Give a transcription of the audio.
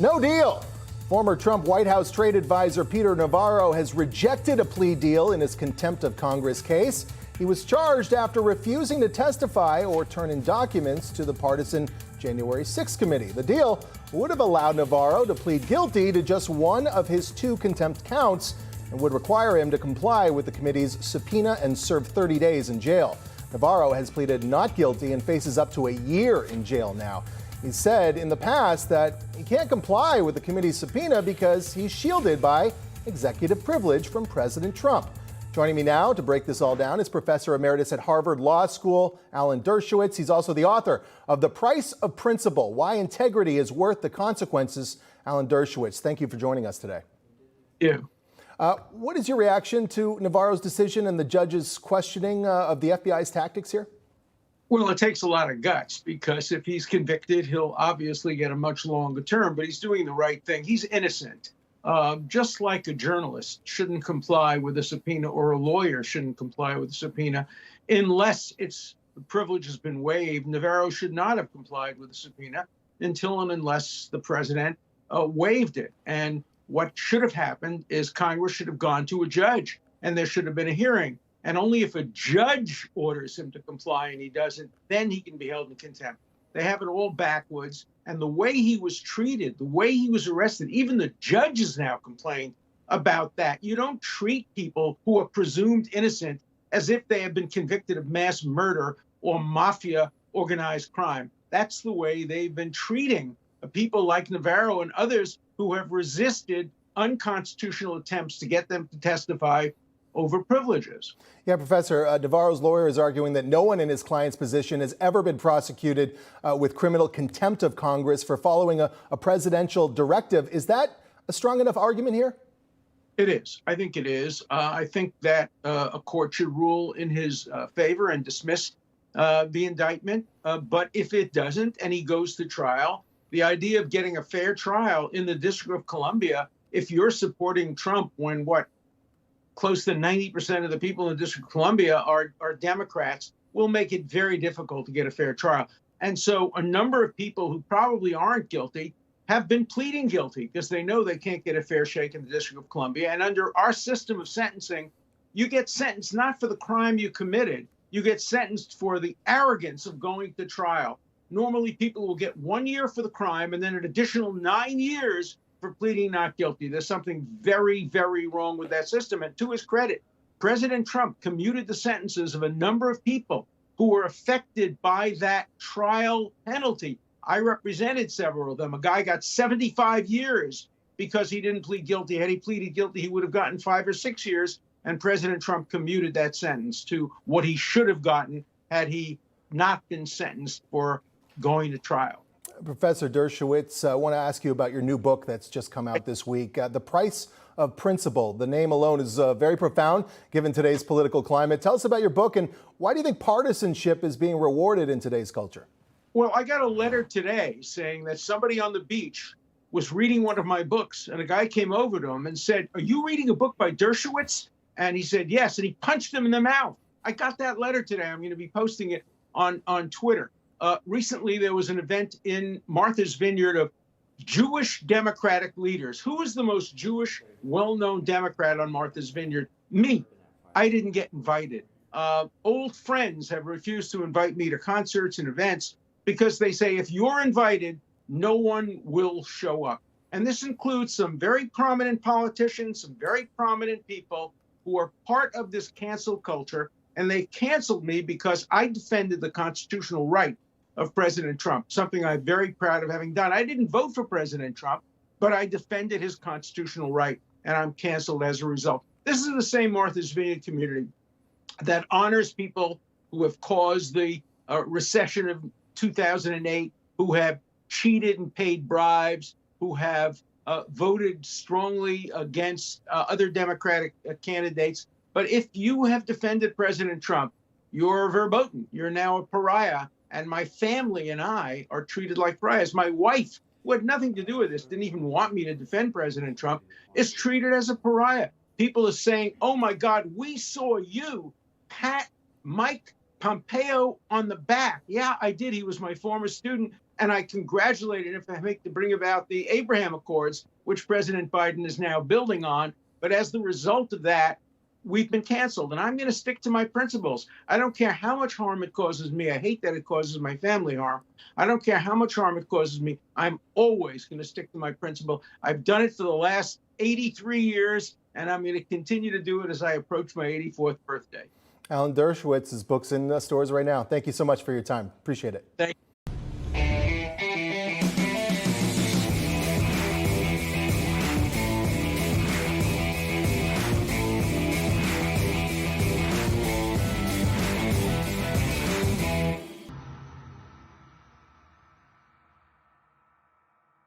No deal. Former Trump White House trade advisor Peter Navarro has rejected a plea deal in his contempt of Congress case. He was charged after refusing to testify or turn in documents to the partisan January 6th committee. The deal would have allowed Navarro to plead guilty to just one of his two contempt counts and would require him to comply with the committee's subpoena and serve 30 days in jail. Navarro has pleaded not guilty and faces up to a year in jail now. He said in the past that he can't comply with the committee's subpoena because he's shielded by executive privilege from President Trump. Joining me now to break this all down is Professor Emeritus at Harvard Law School, Alan Dershowitz. He's also the author of The Price of Principle, Why Integrity is Worth the Consequences. Alan Dershowitz, thank you for joining us today. Yeah. What is your reaction to Navarro's decision and the judge's questioning of the FBI's tactics here? Well, it takes a lot of guts because if he's convicted, he'll obviously get a much longer term, but he's doing the right thing. He's innocent. Just like a journalist shouldn't comply with a subpoena or a lawyer shouldn't comply with a subpoena unless the privilege has been waived. Navarro should not have complied with the subpoena until and unless the president waived it. And what should have happened is Congress should have gone to a judge and there should have been a hearing. And only if a judge orders him to comply and he doesn't, then he can be held in contempt. They have it all backwards. And the way he was treated, the way he was arrested, even the judges now complain about that. You don't treat people who are presumed innocent as if they have been convicted of mass murder or mafia organized crime. That's the way they've been treating people like Navarro and others who have resisted unconstitutional attempts to get them to testify over privileges. Yeah, Professor, Navarro's lawyer is arguing that no one in his client's position has ever been prosecuted with criminal contempt of Congress for following a presidential directive. Is that a strong enough argument here? It is. I think it is. I think that a court should rule in his favor and dismiss the indictment. But if it doesn't and he goes to trial, the idea of getting a fair trial in the District of Columbia, if you're supporting Trump when close to 90% of the people in the District of Columbia are Democrats, will make it very difficult to get a fair trial. And so a number of people who probably aren't guilty have been pleading guilty because they know they can't get a fair shake in the District of Columbia. And under our system of sentencing, you get sentenced not for the crime you committed, you get sentenced for the arrogance of going to trial. Normally, people will get 1 year for the crime and then an additional 9 years for pleading not guilty. There's something very, very wrong with that system. And to his credit, President Trump commuted the sentences of a number of people who were affected by that trial penalty. I represented several of them. A guy got 75 years because he didn't plead guilty. Had he pleaded guilty, he would have gotten 5 or 6 years. And President Trump commuted that sentence to what he should have gotten had he not been sentenced for going to trial. Professor Dershowitz, I want to ask you about your new book that's just come out this week, The Price of Principle. The name alone is very profound given today's political climate. Tell us about your book and why do you think partisanship is being rewarded in today's culture? Well, I got a letter today saying that somebody on the beach was reading one of my books and a guy came over to him and said, "Are you reading a book by Dershowitz?" And he said, "Yes." And he punched him in the mouth. I got that letter today. I'm going to be posting it on Twitter. Recently, there was an event in Martha's Vineyard of Jewish Democratic leaders. Who is the most Jewish, well-known Democrat on Martha's Vineyard? Me. I didn't get invited. Old friends have refused to invite me to concerts and events because they say if you're invited, no one will show up. And this includes some very prominent politicians, some very prominent people who are part of this cancel culture. And they canceled me because I defended the constitutional right of President Trump, something I'm very proud of having done. I didn't vote for President Trump, but I defended his constitutional right, and I'm canceled as a result. This is the same Martha's Vineyard community that honors people who have caused the recession of 2008, who have cheated and paid bribes, who have voted strongly against other Democratic candidates. But if you have defended President Trump, you're verboten. You're now a pariah. And my family and I are treated like pariahs. My wife, who had nothing to do with this, didn't even want me to defend President Trump, is treated as a pariah. People are saying, "Oh, my God, we saw you pat Mike Pompeo on the back." Yeah, I did. He was my former student. And I congratulated him for to bring about the Abraham Accords, which President Biden is now building on. But as the result of that, we've been canceled. And I'm going to stick to my principles. I don't care how much harm it causes me. I hate that it causes my family harm. I don't care how much harm it causes me. I'm always going to stick to my principle. I've done it for the last 83 years, and I'm going to continue to do it as I approach my 84th birthday. Alan Dershowitz's book's in stores right now. Thank you so much for your time. Appreciate it. Thank you.